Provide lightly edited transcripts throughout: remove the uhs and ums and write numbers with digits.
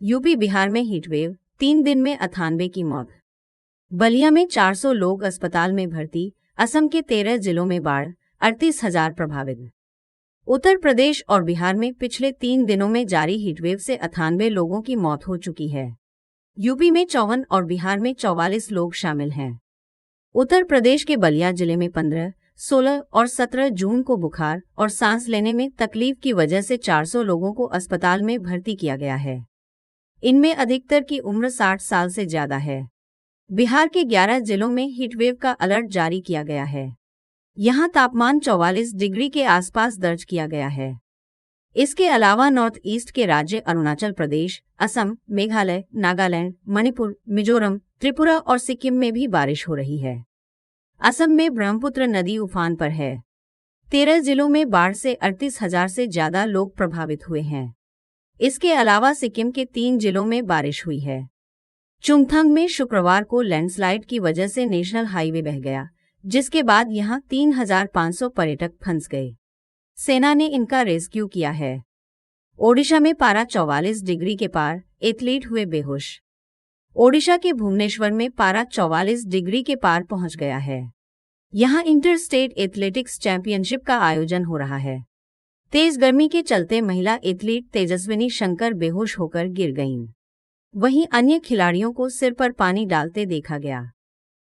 UP Bihar में heatwave, 3 दिन में 98 की मौत। बलिया में 400 लोग अस्पताल में भर्ती। असम के 13 जिलों में बाढ़, 38,000 प्रभावित। उत्तर प्रदेश और बिहार में पिछले 3 दिनों में जारी हीटवेव से 98 लोगों की मौत हो चुकी है। यूपी में 54 और बिहार में 44 लोग शामिल हैं। उत्तर प्रदेश के बलिया जिले में 15, 16 और 17 जून को बुखार और सांस लेने में तकलीफ की वजह से 400 लोगों को अस्पताल में भर्ती किया गया है। इनमें अधिकतर की उम्र 60 साल से ज्यादा है। बिहार के 11 जिलों में हीटवेव का अलर्ट जारी किया गया है। यहां तापमान 44 डिग्री के आसपास दर्ज किया गया है। इसके अलावा नॉर्थ ईस्ट के राज्य अरुणाचल प्रदेश, असम, मेघालय, नागालैंड, मणिपुर, मिजोरम, त्रिपुरा और सिक्किम में भी बारिश हो रही है। असम में ब्रह्मपुत्र नदी उफान पर है। 13 जिलों में बाढ़ से 38,000 से ज्यादा लोग प्रभावित हुए हैं। इसके अलावा सिक्किम के 3 जिलों में बारिश हुई है। चुंगथंग में शुक्रवार को लैंडस्लाइड की वजह से नेशनल हाईवे बह गया, जिसके बाद यहां 3,500 पर्यटक फंस गए। सेना ने इनका रेस्क्यू किया है। ओडिशा में पारा 44 डिग्री के पार, एथलीट हुए बेहोश। ओडिशा के भुवनेश्वर में पारा 44 डिग्री के पार पहुंच गया है। यहां इंटर स्टेट एथलेटिक्स चैंपियनशिप का आयोजन हो रहा है। तेज गर्मी के चलते महिला एथलीट तेजस्विनी शंकर बेहोश होकर गिर गईं। वहीं अन्य खिलाड़ियों को सिर पर पानी डालते देखा गया।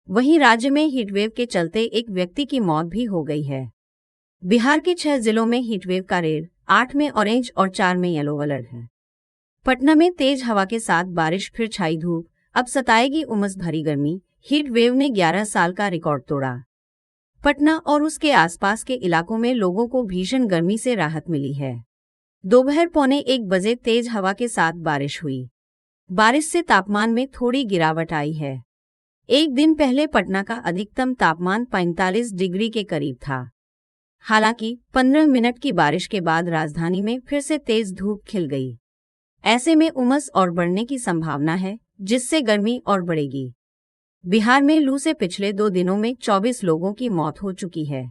वहीं राज्य में हीटवेव के चलते एक व्यक्ति की मौत भी हो गई है। बिहार के 6 जिलों में हीटवेव का रेड, 8 में ऑरेंज और 4 में येलो अलर्ट है। पटना में तेज हवा के साथ बारिश, फिर छाई धूप, अब सताएगी उमस भरी गर्मी। हीटवेव ने 11 साल का रिकॉर्ड तोड़ा। पटना और उसके आसपास के इलाकों में लोगों को भीषण गर्मी से राहत मिली है। दोपहर 1:15 बजे तेज हवा के साथ बारिश हुई। बारिश से तापमान में थोड़ी गिरावट आई है। एक दिन पहले पटना का अधिकतम तापमान 45 डिग्री के करीब था। हालांकि 15 मिनट की बारिश के बाद राजधानी में फिर से तेज धूप खिल गई। ऐसे में उमस और बढ़ने की संभावना है, जिससे गर्मी और बढ़ेगी। बिहार में लू से पिछले 2 दिनों में 24 लोगों की मौत हो चुकी है।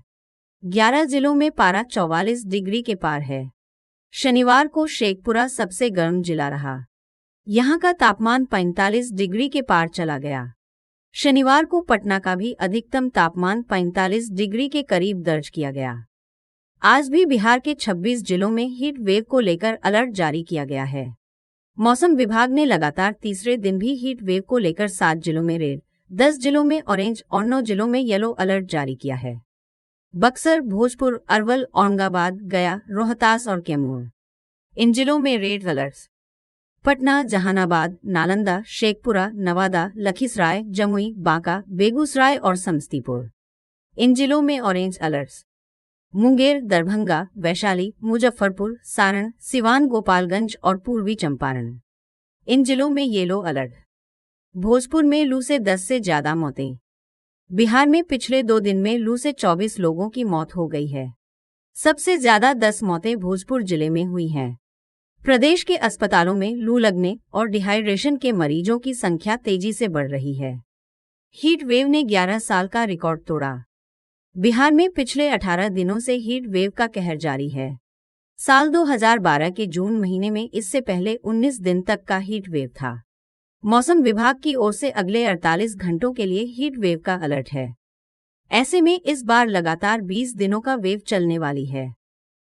11 जिलों में पारा 44 डिग्री के पार है। शनिवार को शेखपुरा सबसे गर्म जिला रहा। यहां का तापमान 45 डिग्री के पार चला गया। शनिवार को पटना का भी अधिकतम तापमान 45 डिग्री के करीब दर्ज किया गया। आज भी बिहार के 26 जिलों में हीट वेव को लेकर अलर्ट जारी किया गया है। मौसम विभाग ने लगातार तीसरे दिन भी हीट वेव को लेकर 7 जिलों में रेड, 10 जिलों में ऑरेंज और 9 जिलों में येलो अलर्ट जारी किया है। बक्सर, भोजपुर, अरवल, औरंगाबाद, गया, रोहतास और कैमूर, इन जिलों में रेड अलर्ट्स। पटना, जहानाबाद, नालंदा, शेखपुरा, नवादा, लखीसराय, जमुई, बांका, बेगूसराय और समस्तीपुर, इन जिलों में ऑरेंज अलर्ट्स। मुंगेर, दरभंगा, वैशाली, मुजफ्फरपुर, सारण, सिवान, गोपालगंज और पूर्वी चंपारण, इन जिलों में येलो अलर्ट। भोजपुर में लू से 10 से ज्यादा मौतें। बिहार में पिछले 2 दिन में लू से 24 लोगों की मौत हो गई है। सबसे ज्यादा 10 मौतें भोजपुर जिले में हुई हैं। प्रदेश के अस्पतालों में लू लगने और डिहाइड्रेशन के मरीजों की संख्या तेजी से बढ़ रही है। हीट वेव ने 11 साल का रिकॉर्ड तोड़ा। बिहार में पिछले 18 दिनों से हीट वेव का कहर जारी है। साल 2012 के जून महीने में इससे पहले 19 दिन तक का हीट वेव था। मौसम विभाग की ओर से अगले 48 घंटों के लिए हीट वेव का अलर्ट है। ऐसे में इस बार लगातार 20 दिनों का वेव चलने वाली है।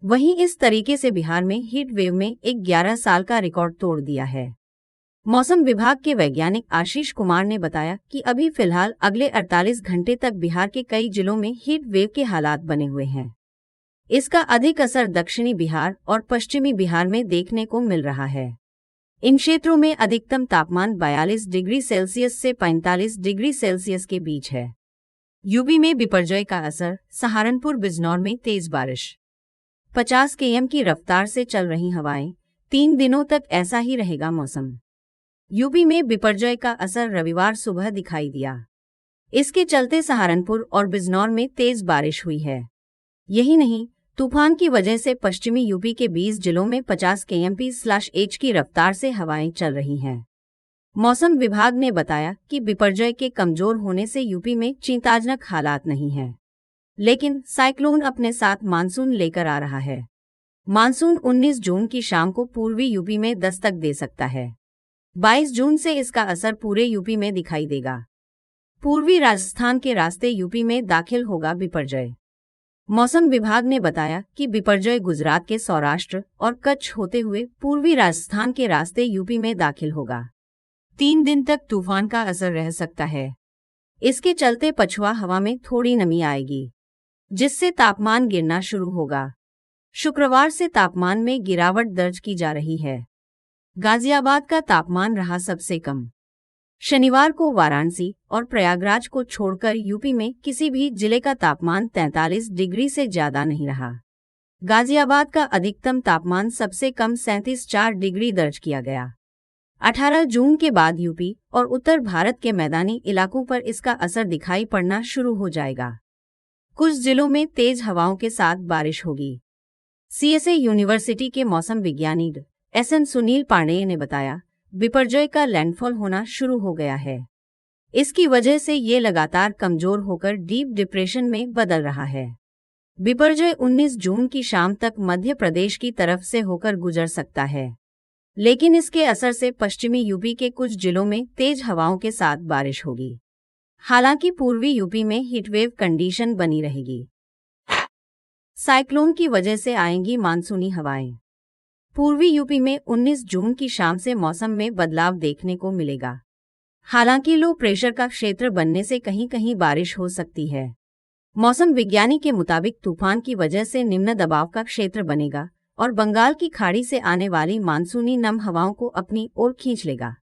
वहीं इस तरीके से बिहार में हीट वेव में एक 11 साल का रिकॉर्ड तोड़ दिया है। मौसम विभाग के वैज्ञानिक आशीष कुमार ने बताया कि अभी फिलहाल अगले 48 घंटे तक बिहार के कई जिलों में हीट वेव के हालात बने हुए हैं। इसका अधिक असर दक्षिणी बिहार और पश्चिमी बिहार में देखने को मिल रहा है। इन क्षेत्रों में अधिकतम तापमान 42 डिग्री सेल्सियस से 45 डिग्री सेल्सियस के बीच है। यूपी में बिपरजॉय का असर, सहारनपुर, बिजनौर में तेज बारिश। 50 km की रफ्तार से चल रही हवाएं, 3 दिनों तक ऐसा ही रहेगा मौसम। यूपी में बिपरजॉय का असर रविवार सुबह दिखाई दिया। इसके चलते सहारनपुर और बिजनौर में तेज बारिश हुई है। यही नहीं, तूफान की वजह से पश्चिमी यूपी के 20 जिलों में 50 km/h की रफ्तार से हवाएं चल रही हैं। मौसम विभाग ने बताया कि बिपरजॉय के कमजोर होने से यूपी में चिंताजनक हालात नहीं हैं। लेकिन साइक्लोन अपने साथ मानसून लेकर आ रहा है। मानसून 19 जून की शाम को पूर्वी यूपी में दस्तक दे सकता है। 22 जून से इसका असर पूरे यूपी में दिखाई देगा। पूर्वी राजस्थान के रास्ते यूपी में दाखिल होगा बिपरजॉय। मौसम विभाग ने बताया कि बिपरजॉय गुजरात के सौराष्ट्र और कच्छ होते हुए पूर्वी राजस्थान के रास्ते यूपी में दाखिल होगा। 3 दिन तक तूफान का असर रह सकता है। इसके चलते पछुआ हवा में थोड़ी नमी आएगी, जिससे तापमान गिरना शुरू होगा। शुक्रवार से तापमान में गिरावट दर्ज की जा रही है। गाजियाबाद का तापमान रहा सबसे कम। शनिवार को वाराणसी और प्रयागराज को छोड़कर यूपी में किसी भी जिले का तापमान 43 डिग्री से ज्यादा नहीं रहा। गाजियाबाद का अधिकतम तापमान सबसे कम 37.4 डिग्री दर्ज किया गया। 18 जून के बाद यूपी और उत्तर भारत के मैदानी इलाकों पर इसका असर दिखाई पड़ना शुरू हो जाएगा। कुछ जिलों में तेज हवाओं के साथ बारिश होगी। सीएसए यूनिवर्सिटी के मौसम विज्ञानी एसएन सुनील पांडेय ने बताया, बिपरजॉय का लैंडफॉल होना शुरू हो गया है। इसकी वजह से ये लगातार कमजोर होकर डीप डिप्रेशन में बदल रहा है। बिपरजॉय 19 जून की शाम तक मध्य प्रदेश की तरफ से होकर गुजर सकता है, लेकिन इसके असर से पश्चिमी यूपी के कुछ जिलों में तेज हवाओं के साथ बारिश होगी। हालांकि पूर्वी यूपी में हीटवेव कंडीशन बनी रहेगी। साइक्लोन की वजह से आएंगी मानसूनी हवाएं। पूर्वी यूपी में 19 जून की शाम से मौसम में बदलाव देखने को मिलेगा। हालांकि लो प्रेशर का क्षेत्र बनने से कहीं कहीं बारिश हो सकती है। मौसम विज्ञानी के मुताबिक तूफान की वजह से निम्न दबाव का क्षेत्र बनेगा और बंगाल की खाड़ी से आने वाली मानसूनी नम हवाओं को अपनी ओर खींच लेगा।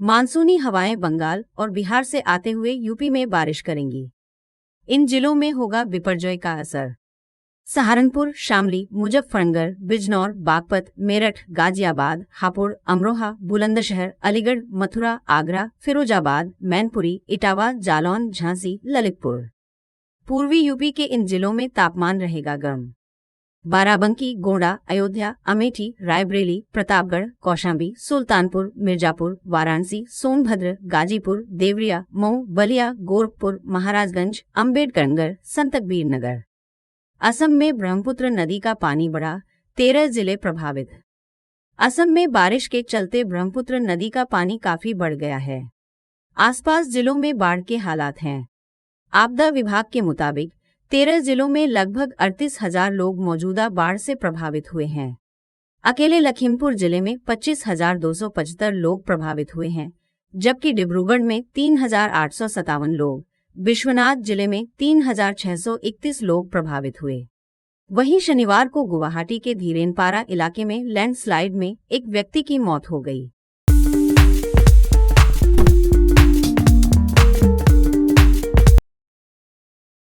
मानसूनी हवाएं बंगाल और बिहार से आते हुए यूपी में बारिश करेंगी। इन जिलों में होगा बिपरजॉय का असर। सहारनपुर, शामली, मुजफ्फरनगर, बिजनौर, बागपत, मेरठ, गाजियाबाद, हापुड़, अमरोहा, बुलंदशहर, अलीगढ़, मथुरा, आगरा, फिरोजाबाद, मैनपुरी, इटावा, जालौन, झांसी, ललितपुर। पूर्वी यूपी के इन जिलों में तापमान रहेगा गर्म। बाराबंकी, गोंडा, अयोध्या, अमेठी, रायबरेली, प्रतापगढ़, कौशाम्बी, सुल्तानपुर, मिर्जापुर, वाराणसी, सोनभद्र, गाजीपुर, देवरिया, मऊ, बलिया, गोरखपुर, महाराजगंज, अम्बेडकरनगर, संतकबीर नगर। असम में ब्रह्मपुत्र नदी का पानी बढ़ा, 13 जिले प्रभावित। असम में बारिश के चलते ब्रह्मपुत्र नदी का पानी काफी बढ़ गया है। आसपास जिलों में बाढ़ के हालात हैं। आपदा विभाग के मुताबिक 13 जिलों में लगभग 38,000 लोग मौजूदा बाढ़ से प्रभावित हुए हैं। अकेले लखीमपुर जिले में 25,275 लोग प्रभावित हुए हैं, जबकि डिब्रूगढ़ में 3,857 लोग, विश्वनाथ जिले में 3,631 लोग प्रभावित हुए। वहीं शनिवार को गुवाहाटी के धीरेनपारा इलाके में लैंडस्लाइड में एक व्यक्ति की मौत हो गई।